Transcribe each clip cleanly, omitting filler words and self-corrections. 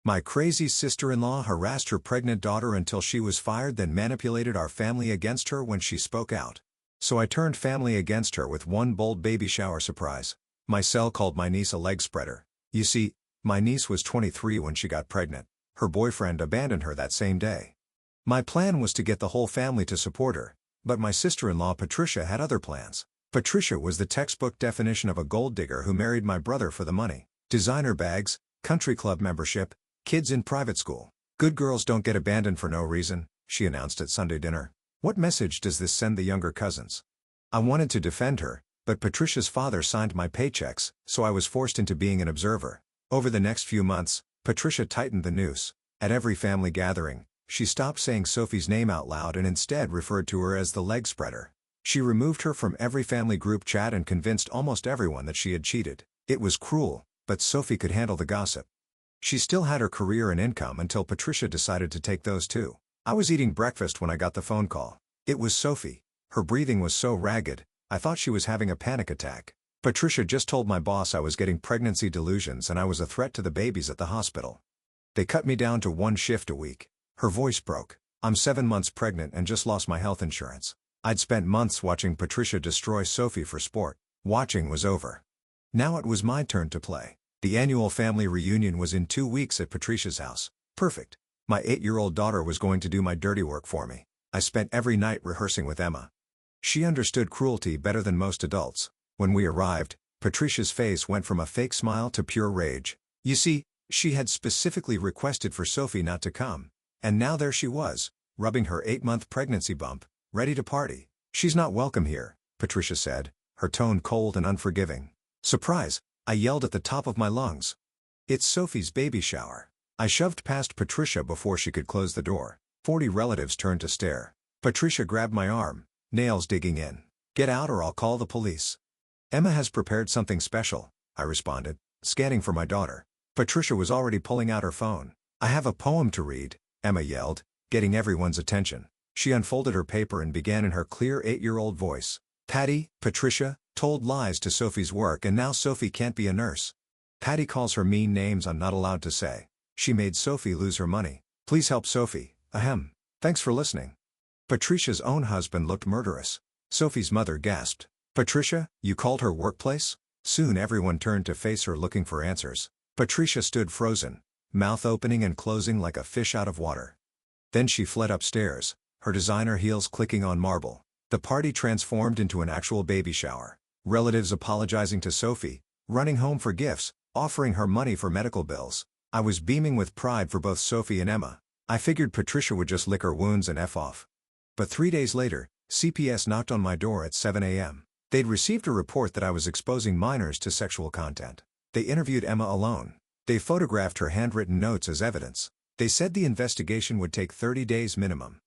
My crazy sister-in-law harassed her pregnant daughter until she was fired, then manipulated our family against her when she spoke out. So I turned family against her with one bold baby shower surprise. My cell called my niece a leg spreader. You see, my niece was 23 when she got pregnant. Her boyfriend abandoned her that same day. My plan was to get the whole family to support her, but my sister-in-law Patricia had other plans. Patricia was the textbook definition of a gold digger who married my brother for the money. Designer bags, country club membership, kids in private school. Good girls don't get abandoned for no reason, she announced at Sunday dinner. What message does this send the younger cousins? I wanted to defend her, but Patricia's father signed my paychecks, so I was forced into being an observer. Over the next few months, Patricia tightened the noose. At every family gathering, she stopped saying Sophie's name out loud and instead referred to her as the leg spreader. She removed her from every family group chat and convinced almost everyone that she had cheated. It was cruel, but Sophie could handle the gossip. She still had her career and income until Patricia decided to take those too. I was eating breakfast when I got the phone call. It was Sophie. Her breathing was so ragged, I thought she was having a panic attack. Patricia just told my boss I was getting pregnancy delusions and I was a threat to the babies at the hospital. They cut me down to one shift a week. Her voice broke. I'm 7 months pregnant and just lost my health insurance. I'd spent months watching Patricia destroy Sophie for sport. Watching was over. Now it was my turn to play. The annual family reunion was in 2 weeks at Patricia's house. Perfect. My 8-year-old daughter was going to do my dirty work for me. I spent every night rehearsing with Emma. She understood cruelty better than most adults. When we arrived, Patricia's face went from a fake smile to pure rage. You see, she had specifically requested for Sophie not to come. And now there she was, rubbing her 8-month pregnancy bump, ready to party. She's not welcome here, Patricia said, her tone cold and unforgiving. Surprise! I yelled at the top of my lungs. It's Sophie's baby shower. I shoved past Patricia before she could close the door. 40 relatives turned to stare. Patricia grabbed my arm, nails digging in. Get out or I'll call the police. Emma has prepared something special, I responded, scanning for my daughter. Patricia was already pulling out her phone. I have a poem to read, Emma yelled, getting everyone's attention. She unfolded her paper and began in her clear 8-year-old voice. Patty, Patricia, told lies to Sophie's work and now Sophie can't be a nurse. Patty calls her mean names I'm not allowed to say. She made Sophie lose her money. Please help Sophie, ahem. Thanks for listening. Patricia's own husband looked murderous. Sophie's mother gasped. Patricia, you called her workplace? Soon everyone turned to face her looking for answers. Patricia stood frozen, mouth opening and closing like a fish out of water. Then she fled upstairs, her designer heels clicking on marble. The party transformed into an actual baby shower. Relatives apologizing to Sophie, running home for gifts, offering her money for medical bills. I was beaming with pride for both Sophie and Emma. I figured Patricia would just lick her wounds and F off. But 3 days later, CPS knocked on my door at 7 a.m. They'd received a report that I was exposing minors to sexual content. They interviewed Emma alone. They photographed her handwritten notes as evidence. They said the investigation would take 30 days minimum.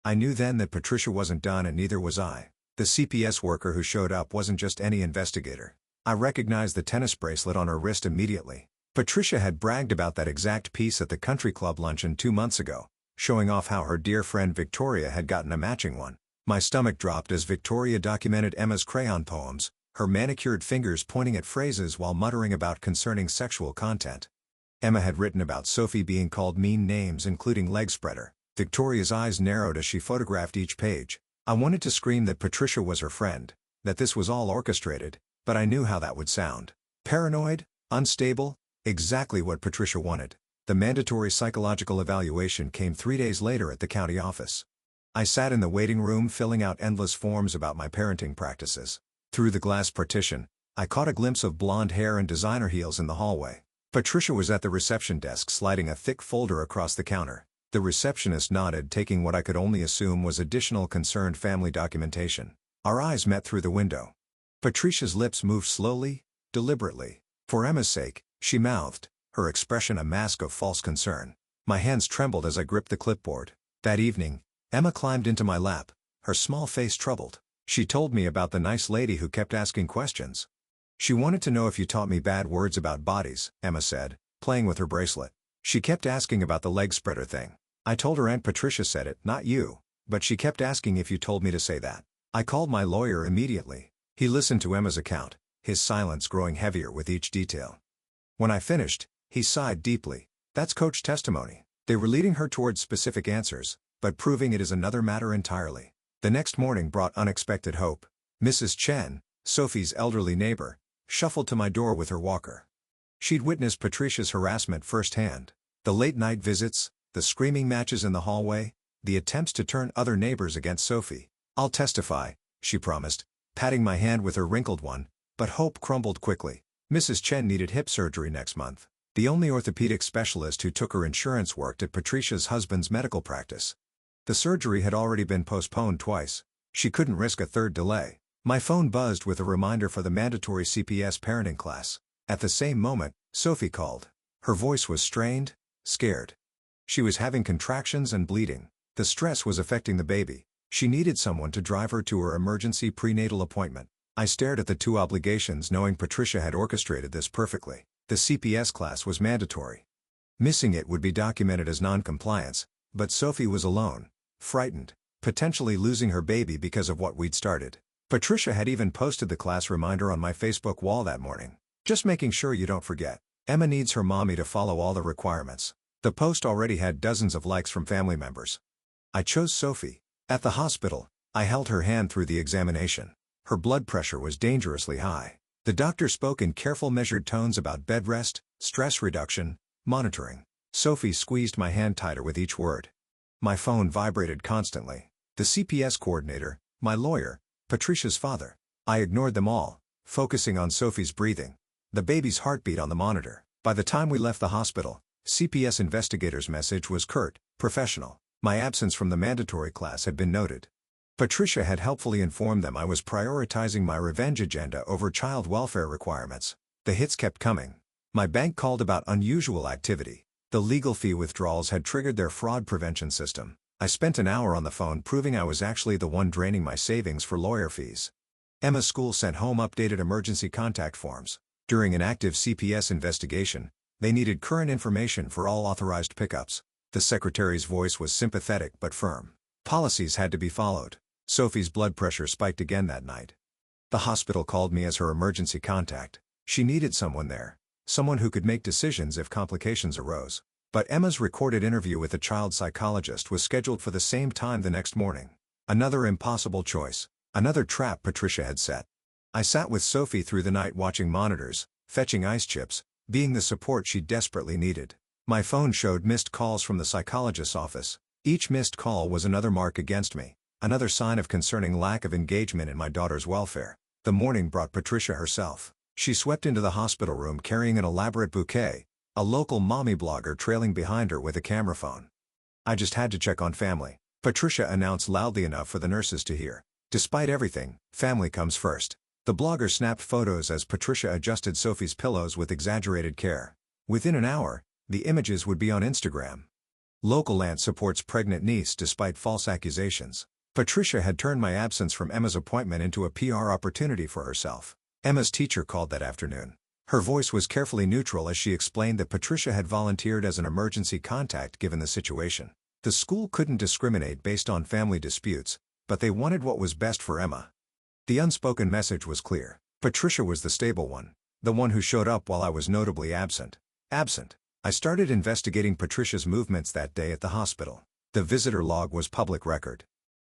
I knew then that Patricia wasn't done and neither was I. The CPS worker who showed up wasn't just any investigator. I recognized the tennis bracelet on her wrist immediately. Patricia had bragged about that exact piece at the country club luncheon 2 months ago, showing off how her dear friend Victoria had gotten a matching one. My stomach dropped as Victoria documented Emma's crayon poems, her manicured fingers pointing at phrases while muttering about concerning sexual content. Emma had written about Sophie being called mean names including leg spreader. Victoria's eyes narrowed as she photographed each page. I wanted to scream that Patricia was her friend, that this was all orchestrated, but I knew how that would sound. Paranoid, unstable, exactly what Patricia wanted. The mandatory psychological evaluation came 3 days later at the county office. I sat in the waiting room filling out endless forms about my parenting practices. Through the glass partition, I caught a glimpse of blonde hair and designer heels in the hallway. Patricia was at the reception desk sliding a thick folder across the counter. The receptionist nodded, taking what I could only assume was additional concerned family documentation. Our eyes met through the window. Patricia's lips moved slowly, deliberately. For Emma's sake, she mouthed, her expression a mask of false concern. My hands trembled as I gripped the clipboard. That evening, Emma climbed into my lap, her small face troubled. She told me about the nice lady who kept asking questions. She wanted to know if you taught me bad words about bodies, Emma said, playing with her bracelet. She kept asking about the leg spreader thing. I told her Aunt Patricia said it, not you, but she kept asking if you told me to say that. I called my lawyer immediately. He listened to Emma's account, his silence growing heavier with each detail. When I finished, he sighed deeply. That's coach testimony. They were leading her towards specific answers, but proving it is another matter entirely. The next morning brought unexpected hope. Mrs. Chen, Sophie's elderly neighbor, shuffled to my door with her walker. She'd witnessed Patricia's harassment firsthand. The late-night visits, the screaming matches in the hallway, the attempts to turn other neighbors against Sophie. "I'll testify," she promised, patting my hand with her wrinkled one, but hope crumbled quickly. Mrs. Chen needed hip surgery next month. The only orthopedic specialist who took her insurance worked at Patricia's husband's medical practice. The surgery had already been postponed twice. She couldn't risk a third delay. My phone buzzed with a reminder for the mandatory CPS parenting class. At the same moment, Sophie called. Her voice was strained, scared. She was having contractions and bleeding. The stress was affecting the baby. She needed someone to drive her to her emergency prenatal appointment. I stared at the two obligations, knowing Patricia had orchestrated this perfectly. The CPS class was mandatory. Missing it would be documented as non-compliance, but Sophie was alone, frightened, potentially losing her baby because of what we'd started. Patricia had even posted the class reminder on my Facebook wall that morning. "Just making sure you don't forget. Emma needs her mommy to follow all the requirements." The post already had dozens of likes from family members. I chose Sophie. At the hospital, I held her hand through the examination. Her blood pressure was dangerously high. The doctor spoke in careful, measured tones about bed rest, stress reduction, monitoring. Sophie squeezed my hand tighter with each word. My phone vibrated constantly. The CPS coordinator, my lawyer, Patricia's father. I ignored them all, focusing on Sophie's breathing, the baby's heartbeat on the monitor. By the time we left the hospital, CPS investigator's message was curt, professional. My absence from the mandatory class had been noted. Patricia had helpfully informed them I was prioritizing my revenge agenda over child welfare requirements. The hits kept coming. My bank called about unusual activity. The legal fee withdrawals had triggered their fraud prevention system. I spent an hour on the phone proving I was actually the one draining my savings for lawyer fees. Emma's school sent home updated emergency contact forms. During an active CPS investigation, they needed current information for all authorized pickups. The secretary's voice was sympathetic but firm. Policies had to be followed. Sophie's blood pressure spiked again that night. The hospital called me as her emergency contact. She needed someone there. Someone who could make decisions if complications arose. But Emma's recorded interview with a child psychologist was scheduled for the same time the next morning. Another impossible choice. Another trap Patricia had set. I sat with Sophie through the night watching monitors, fetching ice chips, being the support she desperately needed. My phone showed missed calls from the psychologist's office. Each missed call was another mark against me, another sign of concerning lack of engagement in my daughter's welfare. The morning brought Patricia herself. She swept into the hospital room carrying an elaborate bouquet, a local mommy blogger trailing behind her with a camera phone. "I just had to check on family," Patricia announced loudly enough for the nurses to hear. Despite everything, family comes first. The blogger snapped photos as Patricia adjusted Sophie's pillows with exaggerated care. Within an hour, the images would be on Instagram. Local aunt supports pregnant niece despite false accusations. Patricia had turned my absence from Emma's appointment into a PR opportunity for herself. Emma's teacher called that afternoon. Her voice was carefully neutral as she explained that Patricia had volunteered as an emergency contact given the situation. The school couldn't discriminate based on family disputes, but they wanted what was best for Emma. The unspoken message was clear. Patricia was the stable one, the one who showed up while I was notably absent. I started investigating Patricia's movements that day at the hospital. The visitor log was public record.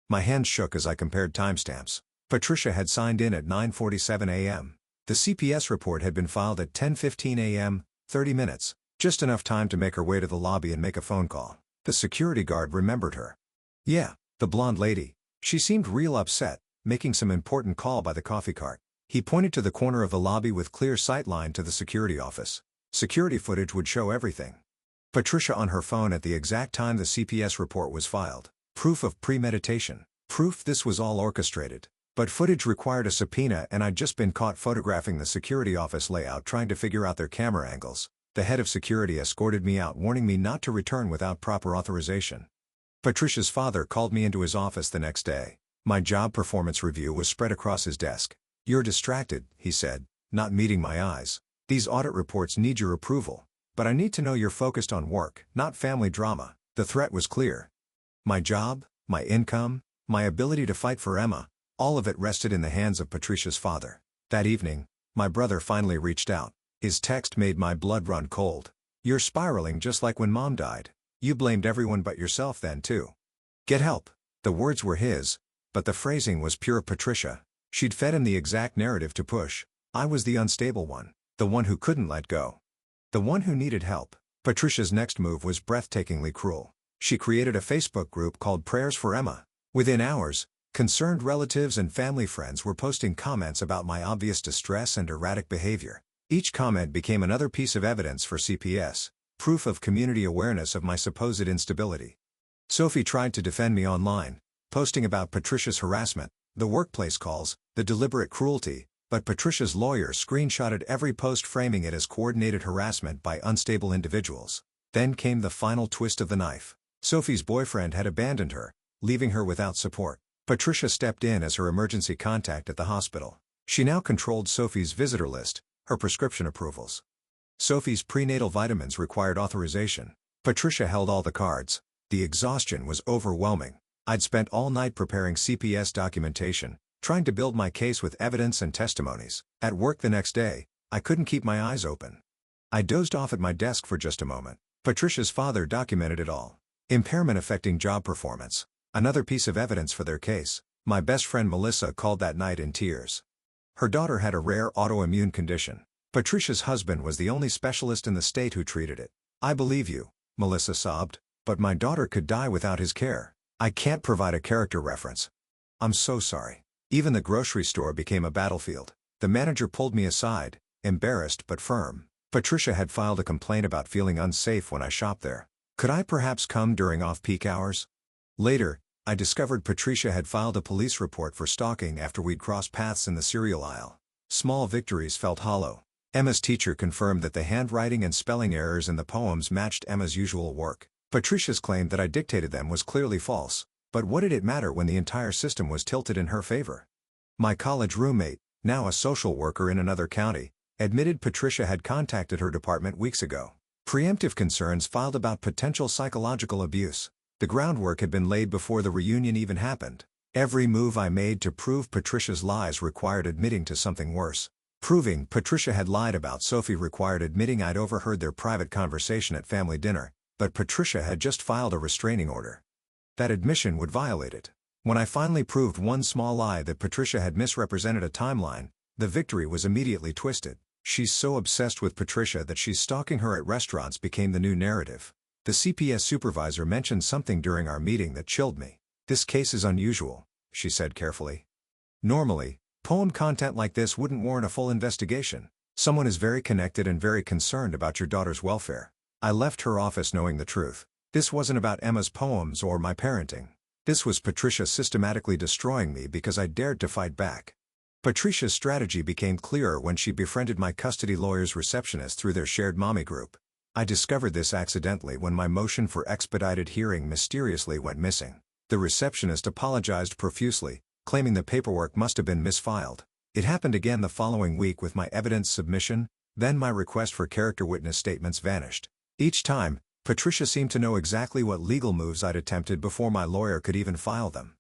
My hands shook as I compared timestamps. Patricia had signed in at 9:47 a.m. The CPS report had been filed at 10:15 a.m., 30 minutes, just enough time to make her way to the lobby and make a phone call. The security guard remembered her. "Yeah, the blonde lady. She seemed real upset, making some important call by the coffee cart." He pointed to the corner of the lobby with clear sightline to the security office. Security footage would show everything. Patricia on her phone at the exact time the CPS report was filed. Proof of premeditation. Proof this was all orchestrated. But footage required a subpoena and I'd just been caught photographing the security office layout trying to figure out their camera angles. The head of security escorted me out, warning me not to return without proper authorization. Patricia's father called me into his office the next day. My job performance review was spread across his desk. "You're distracted," he said, not meeting my eyes. "These audit reports need your approval. But I need to know you're focused on work, not family drama." The threat was clear. My job, my income, my ability to fight for Emma, all of it rested in the hands of Patricia's father. That evening, my brother finally reached out. His text made my blood run cold. You're spiraling just like when mom died. You blamed everyone but yourself then too. Get help. The words were his, but the phrasing was pure Patricia. She'd fed him the exact narrative to push. I was the unstable one. The one who couldn't let go. The one who needed help. Patricia's next move was breathtakingly cruel. She created a Facebook group called Prayers for Emma. Within hours, concerned relatives and family friends were posting comments about my obvious distress and erratic behavior. Each comment became another piece of evidence for CPS, proof of community awareness of my supposed instability. Sophie tried to defend me online, posting about Patricia's harassment, the workplace calls, the deliberate cruelty, but Patricia's lawyer screenshotted every post framing it as coordinated harassment by unstable individuals. Then came the final twist of the knife. Sophie's boyfriend had abandoned her, leaving her without support. Patricia stepped in as her emergency contact at the hospital. She now controlled Sophie's visitor list, her prescription approvals. Sophie's prenatal vitamins required authorization. Patricia held all the cards. The exhaustion was overwhelming. I'd spent all night preparing CPS documentation, trying to build my case with evidence and testimonies. At work the next day, I couldn't keep my eyes open. I dozed off at my desk for just a moment. Patricia's father documented it all. Impairment affecting job performance. Another piece of evidence for their case. My best friend Melissa called that night in tears. Her daughter had a rare autoimmune condition. Patricia's husband was the only specialist in the state who treated it. I believe you, Melissa sobbed, but my daughter could die without his care. I can't provide a character reference. I'm so sorry. Even the grocery store became a battlefield. The manager pulled me aside, embarrassed but firm. Patricia had filed a complaint about feeling unsafe when I shopped there. Could I perhaps come during off-peak hours? Later, I discovered Patricia had filed a police report for stalking after we'd crossed paths in the cereal aisle. Small victories felt hollow. Emma's teacher confirmed that the handwriting and spelling errors in the poems matched Emma's usual work. Patricia's claim that I dictated them was clearly false, but what did it matter when the entire system was tilted in her favor? My college roommate, now a social worker in another county, admitted Patricia had contacted her department weeks ago. Preemptive concerns filed about potential psychological abuse. The groundwork had been laid before the reunion even happened. Every move I made to prove Patricia's lies required admitting to something worse. Proving Patricia had lied about Sophie required admitting I'd overheard their private conversation at family dinner, but Patricia had just filed a restraining order. That admission would violate it. When I finally proved one small lie that Patricia had misrepresented a timeline, the victory was immediately twisted. She's so obsessed with Patricia that she's stalking her at restaurants became the new narrative. The CPS supervisor mentioned something during our meeting that chilled me. This case is unusual, she said carefully. Normally, poem content like this wouldn't warrant a full investigation. Someone is very connected and very concerned about your daughter's welfare. I left her office knowing the truth. This wasn't about Emma's poems or my parenting. This was Patricia systematically destroying me because I dared to fight back. Patricia's strategy became clearer when she befriended my custody lawyer's receptionist through their shared mommy group. I discovered this accidentally when my motion for expedited hearing mysteriously went missing. The receptionist apologized profusely, claiming the paperwork must have been misfiled. It happened again the following week with my evidence submission, then my request for character witness statements vanished. Each time, Patricia seemed to know exactly what legal moves I'd attempted before my lawyer could even file them.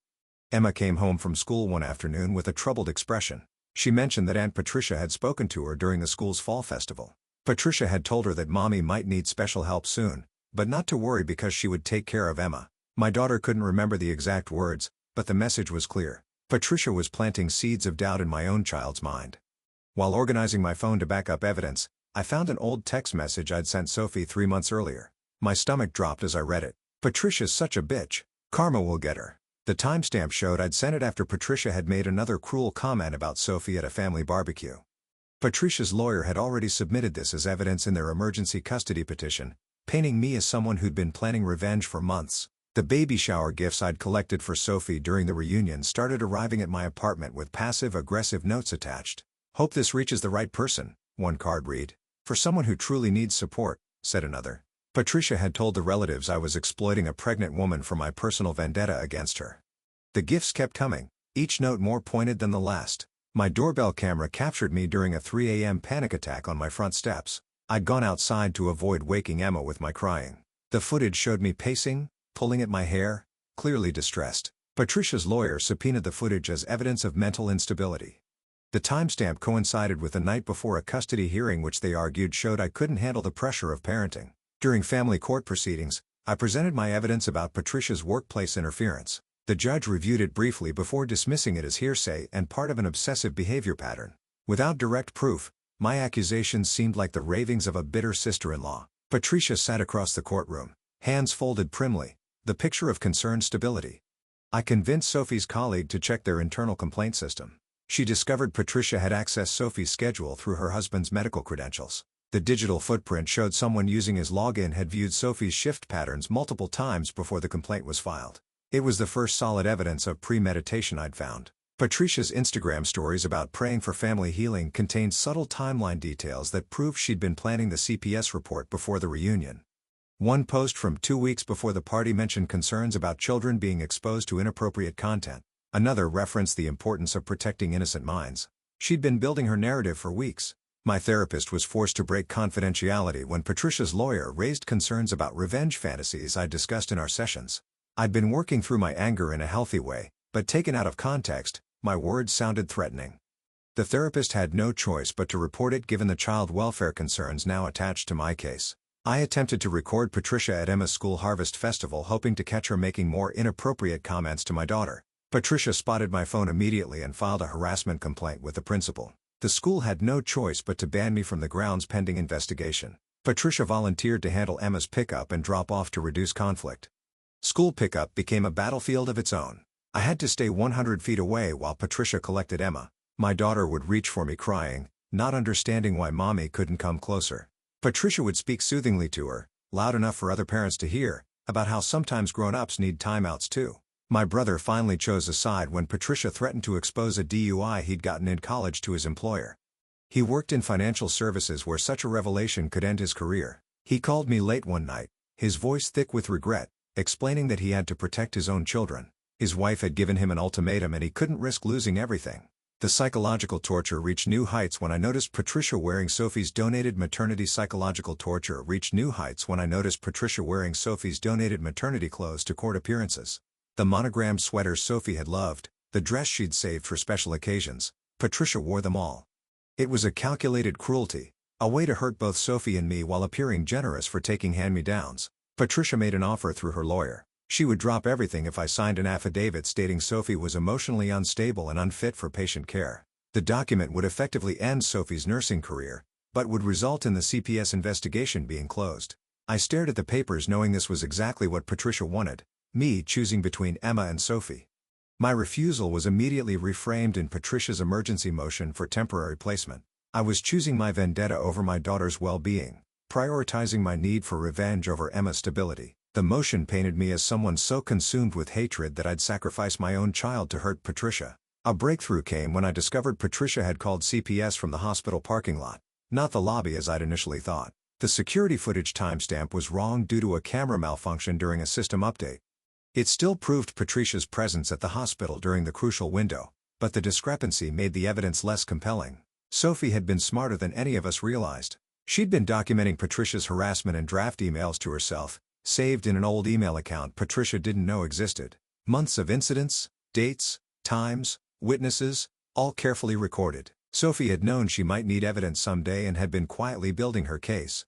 Emma came home from school one afternoon with a troubled expression. She mentioned that Aunt Patricia had spoken to her during the school's fall festival. Patricia had told her that Mommy might need special help soon, but not to worry because she would take care of Emma. My daughter couldn't remember the exact words, but the message was clear. Patricia was planting seeds of doubt in my own child's mind. While organizing my phone to back up evidence, I found an old text message I'd sent Sophie 3 months earlier. My stomach dropped as I read it. Patricia's such a bitch. Karma will get her. The timestamp showed I'd sent it after Patricia had made another cruel comment about Sophie at a family barbecue. Patricia's lawyer had already submitted this as evidence in their emergency custody petition, painting me as someone who'd been planning revenge for months. The baby shower gifts I'd collected for Sophie during the reunion started arriving at my apartment with passive-aggressive notes attached. "Hope this reaches the right person," one card read. "For someone who truly needs support," said another. Patricia had told the relatives I was exploiting a pregnant woman for my personal vendetta against her. The gifts kept coming, each note more pointed than the last. My doorbell camera captured me during a 3 a.m. panic attack on my front steps. I'd gone outside to avoid waking Emma with my crying. The footage showed me pacing, pulling at my hair, clearly distressed. Patricia's lawyer subpoenaed the footage as evidence of mental instability. The timestamp coincided with the night before a custody hearing which they argued showed I couldn't handle the pressure of parenting. During family court proceedings, I presented my evidence about Patricia's workplace interference. The judge reviewed it briefly before dismissing it as hearsay and part of an obsessive behavior pattern. Without direct proof, my accusations seemed like the ravings of a bitter sister-in-law. Patricia sat across the courtroom, hands folded primly, the picture of concerned stability. I convinced Sophie's colleague to check their internal complaint system. She discovered Patricia had accessed Sophie's schedule through her husband's medical credentials. The digital footprint showed someone using his login had viewed Sophie's shift patterns multiple times before the complaint was filed. It was the first solid evidence of premeditation I'd found. Patricia's Instagram stories about praying for family healing contained subtle timeline details that proved she'd been planning the CPS report before the reunion. One post from 2 weeks before the party mentioned concerns about children being exposed to inappropriate content. Another referenced the importance of protecting innocent minds. She'd been building her narrative for weeks. My therapist was forced to break confidentiality when Patricia's lawyer raised concerns about revenge fantasies I'd discussed in our sessions. I'd been working through my anger in a healthy way, but taken out of context, my words sounded threatening. The therapist had no choice but to report it given the child welfare concerns now attached to my case. I attempted to record Patricia at Emma's school harvest festival hoping to catch her making more inappropriate comments to my daughter. Patricia spotted my phone immediately and filed a harassment complaint with the principal. The school had no choice but to ban me from the grounds pending investigation. Patricia volunteered to handle Emma's pickup and drop-off to reduce conflict. School pickup became a battlefield of its own. I had to stay 100 feet away while Patricia collected Emma. My daughter would reach for me crying, not understanding why mommy couldn't come closer. Patricia would speak soothingly to her, loud enough for other parents to hear, about how sometimes grown-ups need timeouts too. My brother finally chose a side when Patricia threatened to expose a DUI he'd gotten in college to his employer. He worked in financial services where such a revelation could end his career. He called me late one night, his voice thick with regret, explaining that he had to protect his own children. His wife had given him an ultimatum and he couldn't risk losing everything. The psychological torture reached new heights when I noticed Patricia wearing Sophie's donated maternity clothes to court appearances. The monogrammed sweaters Sophie had loved, the dress she'd saved for special occasions, Patricia wore them all. It was a calculated cruelty, a way to hurt both Sophie and me while appearing generous for taking hand-me-downs. Patricia made an offer through her lawyer. She would drop everything if I signed an affidavit stating Sophie was emotionally unstable and unfit for patient care. The document would effectively end Sophie's nursing career, but would result in the CPS investigation being closed. I stared at the papers knowing this was exactly what Patricia wanted. Me choosing between Emma and Sophie. My refusal was immediately reframed in Patricia's emergency motion for temporary placement. I was choosing my vendetta over my daughter's well-being, prioritizing my need for revenge over Emma's stability. The motion painted me as someone so consumed with hatred that I'd sacrifice my own child to hurt Patricia. A breakthrough came when I discovered Patricia had called CPS from the hospital parking lot, not the lobby as I'd initially thought. The security footage timestamp was wrong due to a camera malfunction during a system update. It still proved Patricia's presence at the hospital during the crucial window, but the discrepancy made the evidence less compelling. Sophie had been smarter than any of us realized. She'd been documenting Patricia's harassment and draft emails to herself, saved in an old email account Patricia didn't know existed. Months of incidents, dates, times, witnesses, all carefully recorded. Sophie had known she might need evidence someday and had been quietly building her case.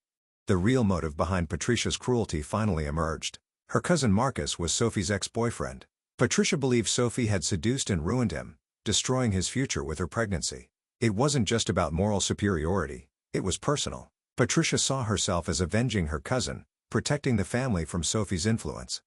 The real motive behind Patricia's cruelty finally emerged. Her cousin Marcus was Sophie's ex-boyfriend. Patricia believed Sophie had seduced and ruined him, destroying his future with her pregnancy. It wasn't just about moral superiority, it was personal. Patricia saw herself as avenging her cousin, protecting the family from Sophie's influence.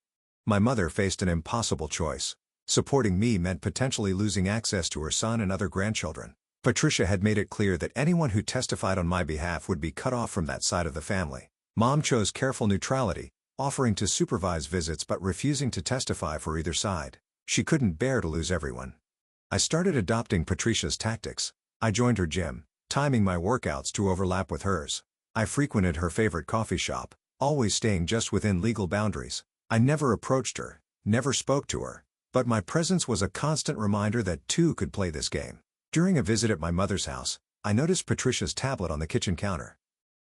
My mother faced an impossible choice. Supporting me meant potentially losing access to her son and other grandchildren. Patricia had made it clear that anyone who testified on my behalf would be cut off from that side of the family. Mom chose careful neutrality, offering to supervise visits but refusing to testify for either side. She couldn't bear to lose everyone. I started adopting Patricia's tactics. I joined her gym, timing my workouts to overlap with hers. I frequented her favorite coffee shop, always staying just within legal boundaries. I never approached her, never spoke to her, but my presence was a constant reminder that two could play this game. During a visit at my mother's house, I noticed Patricia's tablet on the kitchen counter.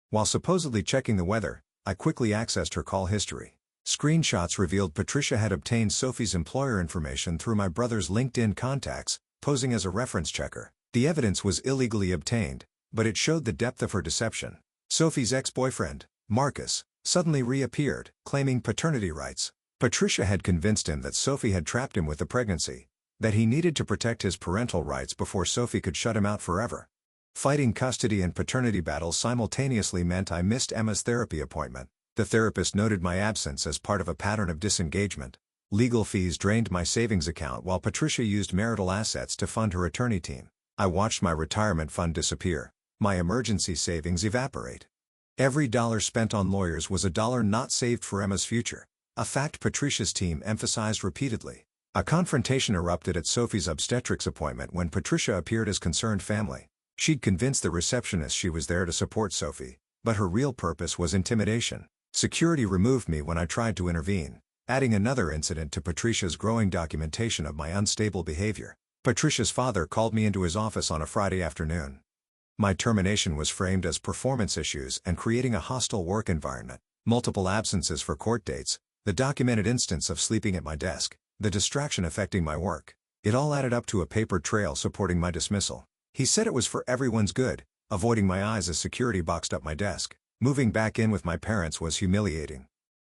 While supposedly checking the weather, I quickly accessed her call history. Screenshots revealed Patricia had obtained Sophie's employer information through my brother's LinkedIn contacts, posing as a reference checker. The evidence was illegally obtained, but it showed the depth of her deception. Sophie's ex-boyfriend, Marcus, suddenly reappeared, claiming paternity rights. Patricia had convinced him that Sophie had trapped him with the pregnancy, that he needed to protect his parental rights before Sophie could shut him out forever. Fighting custody and paternity battles simultaneously meant I missed Emma's therapy appointment. The therapist noted my absence as part of a pattern of disengagement. Legal fees drained my savings account while Patricia used marital assets to fund her attorney team. I watched my retirement fund disappear, my emergency savings evaporate. Every dollar spent on lawyers was a dollar not saved for Emma's future, a fact Patricia's team emphasized repeatedly. A confrontation erupted at Sophie's obstetrics appointment when Patricia appeared as concerned family. She'd convinced the receptionist she was there to support Sophie, but her real purpose was intimidation. Security removed me when I tried to intervene, adding another incident to Patricia's growing documentation of my unstable behavior. Patricia's father called me into his office on a Friday afternoon. My termination was framed as performance issues and creating a hostile work environment, multiple absences for court dates, the documented instance of sleeping at my desk, the distraction affecting my work. It all added up to a paper trail supporting my dismissal. He said it was for everyone's good, avoiding my eyes as security boxed up my desk. Moving back in with my parents was humiliating.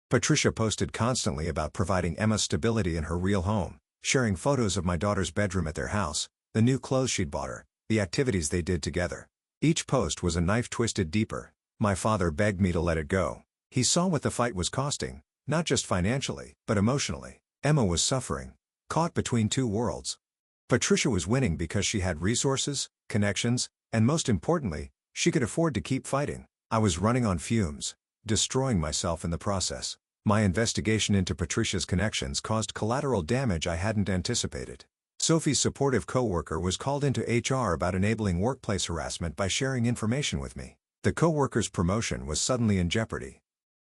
Patricia posted constantly about providing Emma stability in her real home, sharing photos of my daughter's bedroom at their house, the new clothes she'd bought her, the activities they did together. Each post was a knife twisted deeper. My father begged me to let it go. He saw what the fight was costing, not just financially, but emotionally. Emma was suffering, caught between two worlds. Patricia was winning because she had resources, connections, and most importantly, she could afford to keep fighting. I was running on fumes, destroying myself in the process. My investigation into Patricia's connections caused collateral damage I hadn't anticipated. Sophie's supportive coworker was called into HR about enabling workplace harassment by sharing information with me. The coworker's promotion was suddenly in jeopardy.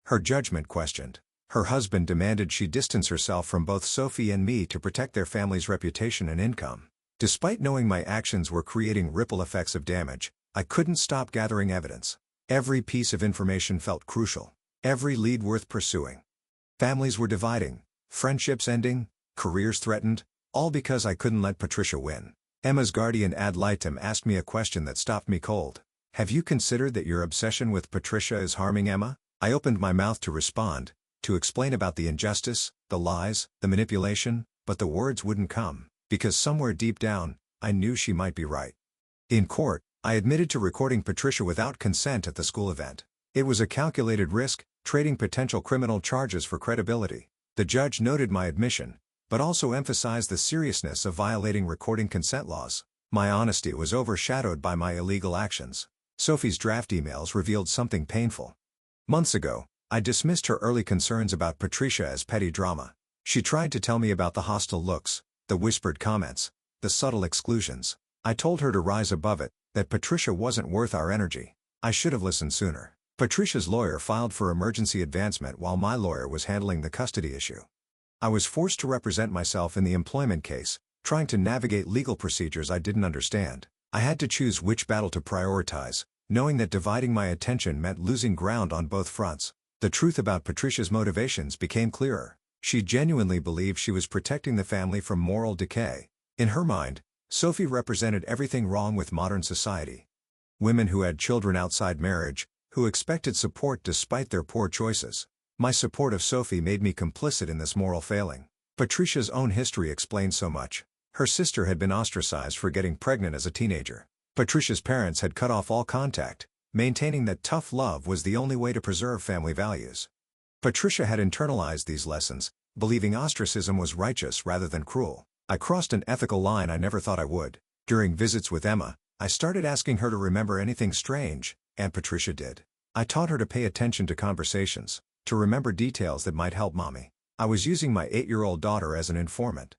Her judgment questioned. Her husband demanded she distance herself from both Sophie and me to protect their family's reputation and income. Despite knowing my actions were creating ripple effects of damage, I couldn't stop gathering evidence. Every piece of information felt crucial. Every lead worth pursuing. Families were dividing, friendships ending, careers threatened, all because I couldn't let Patricia win. Emma's guardian ad litem asked me a question that stopped me cold. Have you considered that your obsession with Patricia is harming Emma? I opened my mouth to respond, to explain about the injustice, the lies, the manipulation, but the words wouldn't come, because somewhere deep down, I knew she might be right. In court, I admitted to recording Patricia without consent at the school event. It was a calculated risk, trading potential criminal charges for credibility. The judge noted my admission, but also emphasized the seriousness of violating recording consent laws. My honesty was overshadowed by my illegal actions. Sophie's draft emails revealed something painful. Months ago, I dismissed her early concerns about Patricia as petty drama. She tried to tell me about the hostile looks, the whispered comments, the subtle exclusions. I told her to rise above it, that Patricia wasn't worth our energy. I should have listened sooner. Patricia's lawyer filed for emergency advancement while my lawyer was handling the custody issue. I was forced to represent myself in the employment case, trying to navigate legal procedures I didn't understand. I had to choose which battle to prioritize, knowing that dividing my attention meant losing ground on both fronts. The truth about Patricia's motivations became clearer. She genuinely believed she was protecting the family from moral decay. In her mind, Sophie represented everything wrong with modern society. Women who had children outside marriage, who expected support despite their poor choices. My support of Sophie made me complicit in this moral failing. Patricia's own history explained so much. Her sister had been ostracized for getting pregnant as a teenager. Patricia's parents had cut off all contact, maintaining that tough love was the only way to preserve family values. Patricia had internalized these lessons, believing ostracism was righteous rather than cruel. I crossed an ethical line I never thought I would. During visits with Emma, I started asking her to remember anything strange, and Patricia did. I taught her to pay attention to conversations, to remember details that might help mommy. I was using my 8-year-old daughter as an informant.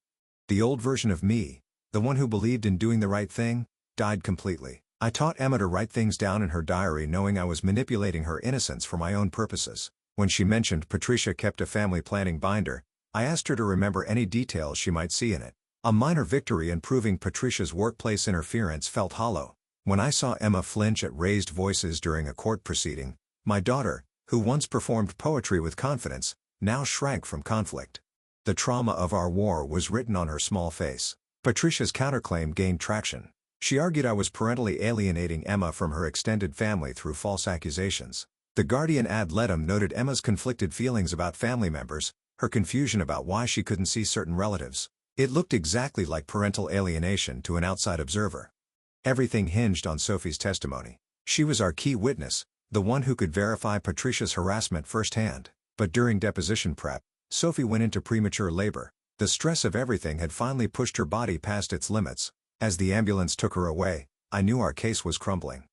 The old version of me, the one who believed in doing the right thing, died completely. I taught Emma to write things down in her diary knowing I was manipulating her innocence for my own purposes. When she mentioned Patricia kept a family planning binder, I asked her to remember any details she might see in it. A minor victory in proving Patricia's workplace interference felt hollow. When I saw Emma flinch at raised voices during a court proceeding, my daughter, who once performed poetry with confidence, now shrank from conflict. The trauma of our war was written on her small face. Patricia's counterclaim gained traction. She argued I was parentally alienating Emma from her extended family through false accusations. The Guardian ad litem noted Emma's conflicted feelings about family members, her confusion about why she couldn't see certain relatives. It looked exactly like parental alienation to an outside observer. Everything hinged on Sophie's testimony. She was our key witness, the one who could verify Patricia's harassment firsthand. But during deposition prep, Sophie went into premature labor. The stress of everything had finally pushed her body past its limits. As the ambulance took her away, I knew our case was crumbling.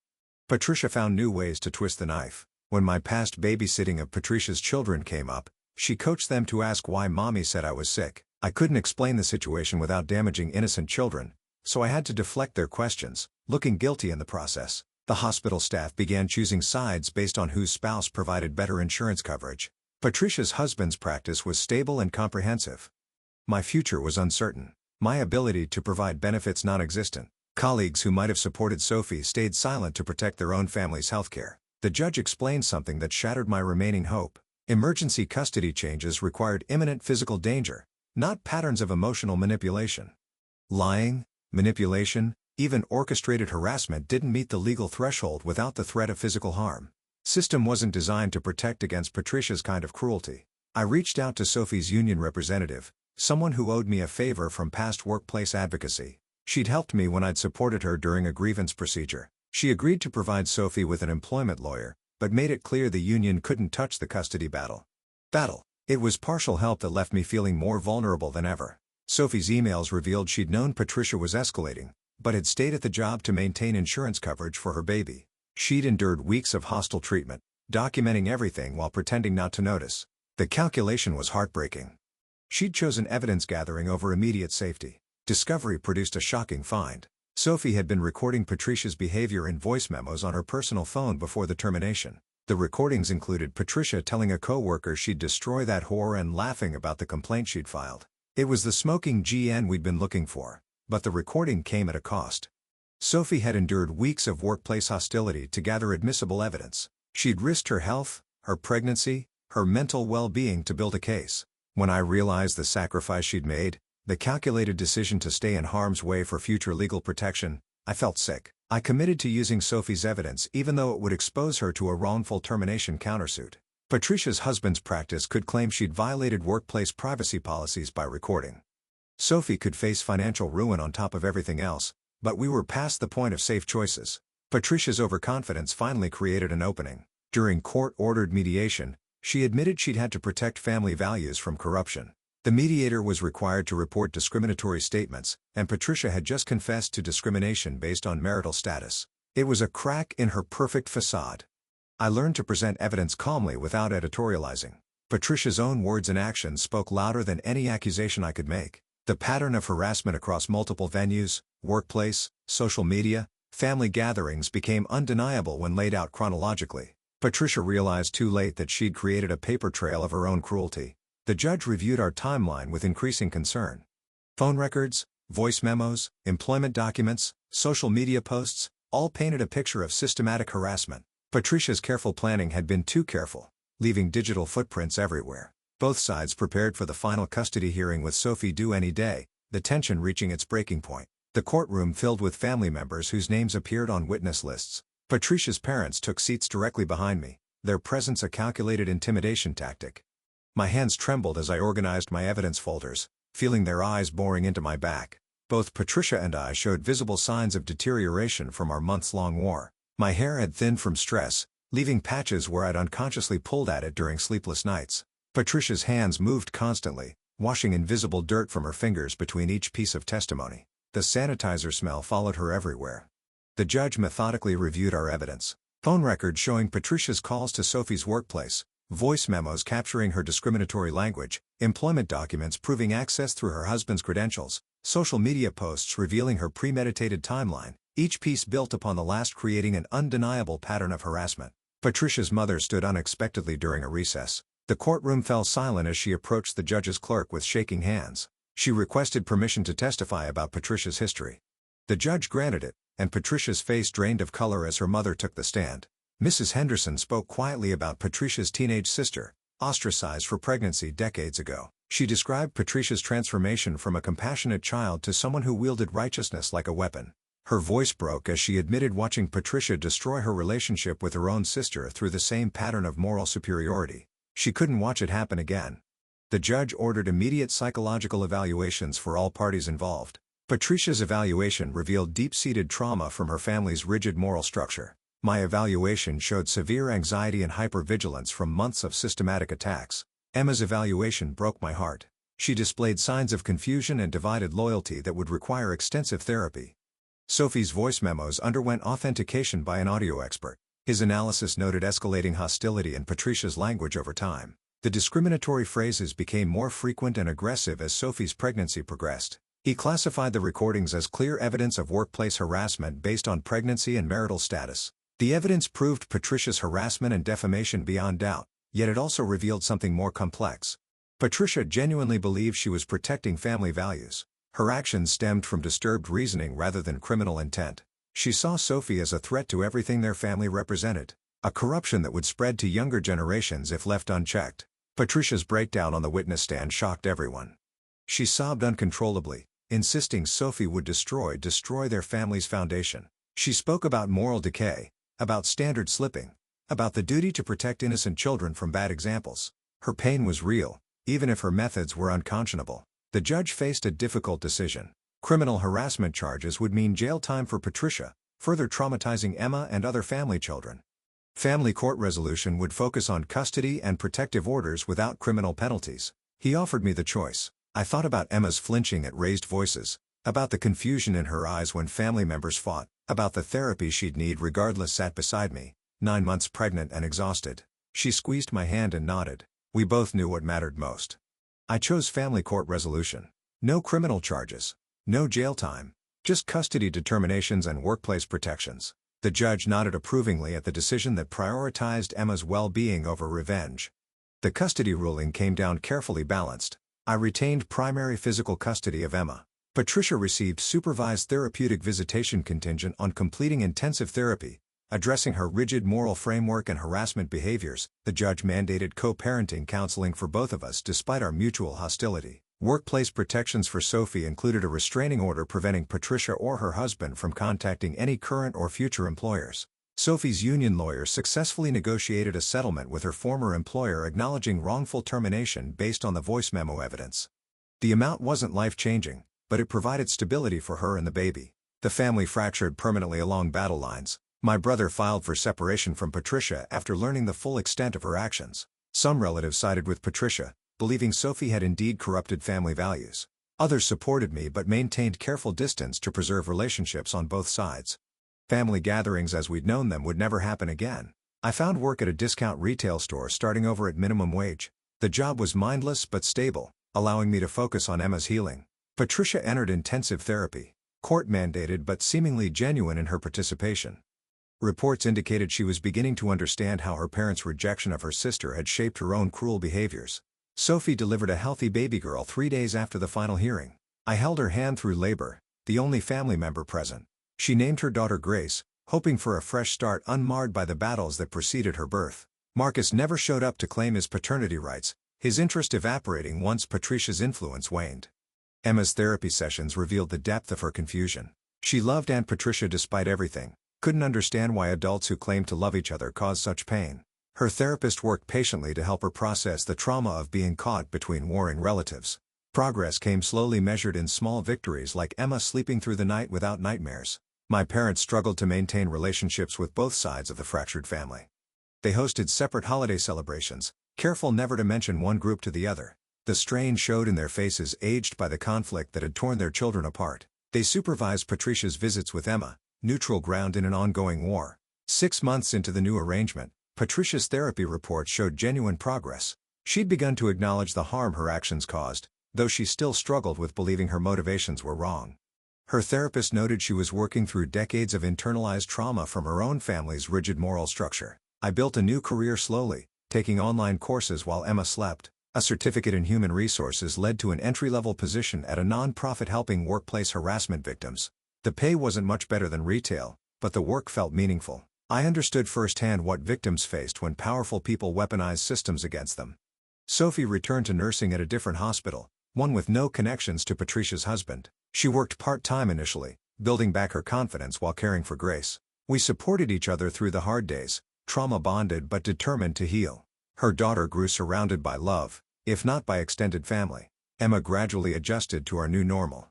Patricia found new ways to twist the knife. When my past babysitting of Patricia's children came up, she coached them to ask why mommy said I was sick. I couldn't explain the situation without damaging innocent children, so I had to deflect their questions, looking guilty in the process. The hospital staff began choosing sides based on whose spouse provided better insurance coverage. Patricia's husband's practice was stable and comprehensive. My future was uncertain. My ability to provide benefits non-existent. Colleagues who might have supported Sophie stayed silent to protect their own family's healthcare. The judge explained something that shattered my remaining hope. Emergency custody changes required imminent physical danger, not patterns of emotional manipulation. Lying, manipulation, even orchestrated harassment didn't meet the legal threshold without the threat of physical harm. System wasn't designed to protect against Patricia's kind of cruelty. I reached out to Sophie's union representative, someone who owed me a favor from past workplace advocacy. She'd helped me when I'd supported her during a grievance procedure. She agreed to provide Sophie with an employment lawyer, but made it clear the union couldn't touch the custody battle. It was partial help that left me feeling more vulnerable than ever. Sophie's emails revealed she'd known Patricia was escalating, but had stayed at the job to maintain insurance coverage for her baby. She'd endured weeks of hostile treatment, documenting everything while pretending not to notice. The calculation was heartbreaking. She'd chosen evidence gathering over immediate safety. Discovery produced a shocking find. Sophie had been recording Patricia's behavior in voice memos on her personal phone before the termination. The recordings included Patricia telling a co-worker she'd destroy that whore and laughing about the complaint she'd filed. It was the smoking GN we'd been looking for, but the recording came at a cost. Sophie had endured weeks of workplace hostility to gather admissible evidence. She'd risked her health, her pregnancy, her mental well-being to build a case. When I realized the sacrifice she'd made, the calculated decision to stay in harm's way for future legal protection, I felt sick. I committed to using Sophie's evidence even though it would expose her to a wrongful termination countersuit. Patricia's husband's practice could claim she'd violated workplace privacy policies by recording. Sophie could face financial ruin on top of everything else, but we were past the point of safe choices. Patricia's overconfidence finally created an opening. During court-ordered mediation, she admitted she'd had to protect family values from corruption. The mediator was required to report discriminatory statements, and Patricia had just confessed to discrimination based on marital status. It was a crack in her perfect facade. I learned to present evidence calmly without editorializing. Patricia's own words and actions spoke louder than any accusation I could make. The pattern of harassment across multiple venues, workplace, social media, family gatherings became undeniable when laid out chronologically. Patricia realized too late that she'd created a paper trail of her own cruelty. The judge reviewed our timeline with increasing concern. Phone records, voice memos, employment documents, social media posts, all painted a picture of systematic harassment. Patricia's careful planning had been too careful, leaving digital footprints everywhere. Both sides prepared for the final custody hearing with Sophie due any day, the tension reaching its breaking point. The courtroom filled with family members whose names appeared on witness lists. Patricia's parents took seats directly behind me, their presence a calculated intimidation tactic. My hands trembled as I organized my evidence folders, feeling their eyes boring into my back. Both Patricia and I showed visible signs of deterioration from our months-long war. My hair had thinned from stress, leaving patches where I'd unconsciously pulled at it during sleepless nights. Patricia's hands moved constantly, washing invisible dirt from her fingers between each piece of testimony. The sanitizer smell followed her everywhere. The judge methodically reviewed our evidence. Phone records showing Patricia's calls to Sophie's workplace, voice memos capturing her discriminatory language, employment documents proving access through her husband's credentials, social media posts revealing her premeditated timeline, each piece built upon the last creating an undeniable pattern of harassment. Patricia's mother stood unexpectedly during a recess. The courtroom fell silent as she approached the judge's clerk with shaking hands. She requested permission to testify about Patricia's history. The judge granted it, and Patricia's face drained of color as her mother took the stand. Mrs. Henderson spoke quietly about Patricia's teenage sister, ostracized for pregnancy decades ago. She described Patricia's transformation from a compassionate child to someone who wielded righteousness like a weapon. Her voice broke as she admitted watching Patricia destroy her relationship with her own sister through the same pattern of moral superiority. She couldn't watch it happen again. The judge ordered immediate psychological evaluations for all parties involved. Patricia's evaluation revealed deep-seated trauma from her family's rigid moral structure. My evaluation showed severe anxiety and hypervigilance from months of systematic attacks. Emma's evaluation broke my heart. She displayed signs of confusion and divided loyalty that would require extensive therapy. Sophie's voice memos underwent authentication by an audio expert. His analysis noted escalating hostility in Patricia's language over time. The discriminatory phrases became more frequent and aggressive as Sophie's pregnancy progressed. He classified the recordings as clear evidence of workplace harassment based on pregnancy and marital status. The evidence proved Patricia's harassment and defamation beyond doubt, yet it also revealed something more complex. Patricia genuinely believed she was protecting family values. Her actions stemmed from disturbed reasoning rather than criminal intent. She saw Sophie as a threat to everything their family represented, a corruption that would spread to younger generations if left unchecked. Patricia's breakdown on the witness stand shocked everyone. She sobbed uncontrollably, insisting Sophie would destroy their family's foundation. She spoke about moral decay, about standard slipping, about the duty to protect innocent children from bad examples. Her pain was real, even if her methods were unconscionable. The judge faced a difficult decision. Criminal harassment charges would mean jail time for Patricia, further traumatizing Emma and other family children. Family court resolution would focus on custody and protective orders without criminal penalties. He offered me the choice. I thought about Emma's flinching at raised voices, about the confusion in her eyes when family members fought, about the therapy she'd need regardless. Sat beside me, 9 months pregnant and exhausted. She squeezed my hand and nodded. We both knew what mattered most. I chose family court resolution. No criminal charges. No jail time. Just custody determinations and workplace protections. The judge nodded approvingly at the decision that prioritized Emma's well-being over revenge. The custody ruling came down carefully balanced. I retained primary physical custody of Emma. Patricia received supervised therapeutic visitation contingent on completing intensive therapy, addressing her rigid moral framework and harassment behaviors. The judge mandated co-parenting counseling for both of us despite our mutual hostility. Workplace protections for Sophie included a restraining order preventing Patricia or her husband from contacting any current or future employers. Sophie's union lawyer successfully negotiated a settlement with her former employer acknowledging wrongful termination based on the voice memo evidence. The amount wasn't life-changing, but it provided stability for her and the baby. The family fractured permanently along battle lines. My brother filed for separation from Patricia after learning the full extent of her actions. Some relatives sided with Patricia, believing Sophie had indeed corrupted family values. Others supported me but maintained careful distance to preserve relationships on both sides. Family gatherings as we'd known them would never happen again. I found work at a discount retail store starting over at minimum wage. The job was mindless but stable, allowing me to focus on Emma's healing. Patricia entered intensive therapy, court-mandated but seemingly genuine in her participation. Reports indicated she was beginning to understand how her parents' rejection of her sister had shaped her own cruel behaviors. Sophie delivered a healthy baby girl 3 days after the final hearing. I held her hand through labor, the only family member present. She named her daughter Grace, hoping for a fresh start unmarred by the battles that preceded her birth. Marcus never showed up to claim his paternity rights, his interest evaporating once Patricia's influence waned. Emma's therapy sessions revealed the depth of her confusion. She loved Aunt Patricia despite everything, couldn't understand why adults who claimed to love each other caused such pain. Her therapist worked patiently to help her process the trauma of being caught between warring relatives. Progress came slowly, measured in small victories like Emma sleeping through the night without nightmares. My parents struggled to maintain relationships with both sides of the fractured family. They hosted separate holiday celebrations, careful never to mention one group to the other. The strain showed in their faces, aged by the conflict that had torn their children apart. They supervised Patricia's visits with Emma, neutral ground in an ongoing war. 6 months into the new arrangement, Patricia's therapy report showed genuine progress. She'd begun to acknowledge the harm her actions caused, though she still struggled with believing her motivations were wrong. Her therapist noted she was working through decades of internalized trauma from her own family's rigid moral structure. I built a new career slowly, taking online courses while Emma slept. A certificate in human resources led to an entry-level position at a non-profit helping workplace harassment victims. The pay wasn't much better than retail, but the work felt meaningful. I understood firsthand what victims faced when powerful people weaponized systems against them. Sophie returned to nursing at a different hospital, one with no connections to Patricia's husband. She worked part-time initially, building back her confidence while caring for Grace. We supported each other through the hard days, trauma-bonded but determined to heal. Her daughter grew surrounded by love, if not by extended family. Emma gradually adjusted to our new normal.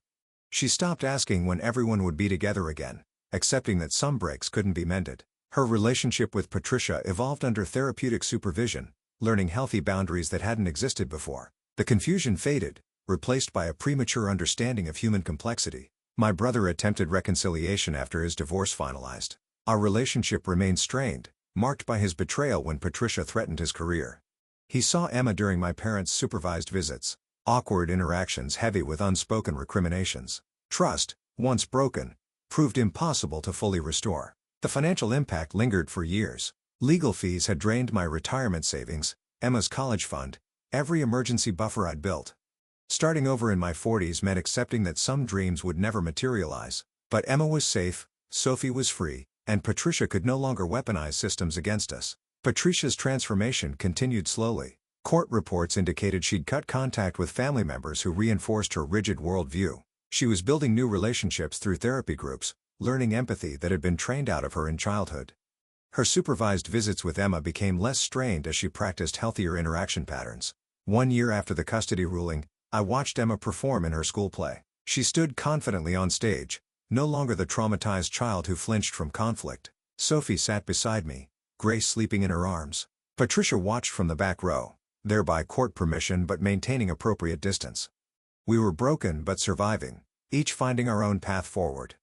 She stopped asking when everyone would be together again, accepting that some breaks couldn't be mended. Her relationship with Patricia evolved under therapeutic supervision, learning healthy boundaries that hadn't existed before. The confusion faded, replaced by a premature understanding of human complexity. My brother attempted reconciliation after his divorce finalized. Our relationship remained strained, marked by his betrayal when Patricia threatened his career. He saw Emma during my parents' supervised visits, awkward interactions heavy with unspoken recriminations. Trust, once broken, proved impossible to fully restore. The financial impact lingered for years. Legal fees had drained my retirement savings, Emma's college fund, every emergency buffer I'd built. Starting over in my 40s meant accepting that some dreams would never materialize. But Emma was safe, Sophie was free, and Patricia could no longer weaponize systems against us. Patricia's transformation continued slowly. Court reports indicated she'd cut contact with family members who reinforced her rigid worldview. She was building new relationships through therapy groups, learning empathy that had been trained out of her in childhood. Her supervised visits with Emma became less strained as she practiced healthier interaction patterns. 1 year after the custody ruling, I watched Emma perform in her school play. She stood confidently on stage, no longer the traumatized child who flinched from conflict. Sophie sat beside me, Grace sleeping in her arms. Patricia watched from the back row, thereby court permission but maintaining appropriate distance. We were broken but surviving, each finding our own path forward.